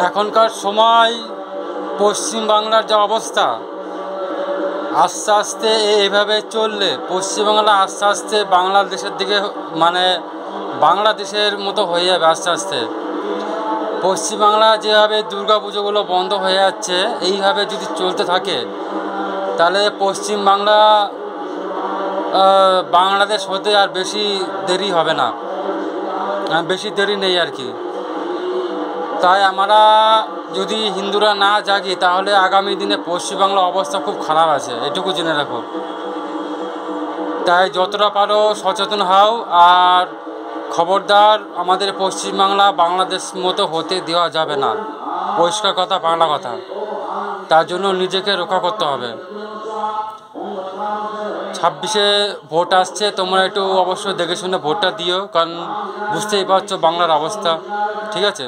এখনকার সময় পশ্চিমবাংলার যা অবস্থা, আস্তে আস্তে এইভাবে চললে পশ্চিমবাংলা আস্তে আস্তে বাংলাদেশের দিকে, মানে বাংলাদেশের মতো হয়ে যাবে আস্তে আস্তে। পশ্চিমবাংলা যেভাবে দুর্গা পুজোগুলো বন্ধ হয়ে যাচ্ছে, এইভাবে যদি চলতে থাকে তাহলে পশ্চিমবাংলা বাংলাদেশ হতে আর বেশি দেরি হবে না, বেশি দেরি নেই আর কি। তাই আমরা যদি হিন্দুরা না জাগি তাহলে আগামী দিনে পশ্চিমবাংলার অবস্থা খুব খারাপ আছে, এটুকু জেনে রাখো। তাই যতটা পারো সচেতন হও, আর খবরদার আমাদের পশ্চিমবাংলা বাংলাদেশ মতো হতে দেওয়া যাবে না, পরিষ্কার কথা, বাংলা কথা। তার জন্য নিজেকে রক্ষা করতে হবে। 26-এ ভোট আসছে, তোমরা একটু অবশ্যই দেখে শুনে ভোটটা দিও, কারণ বুঝতেই পারছো বাংলার অবস্থা, ঠিক আছে।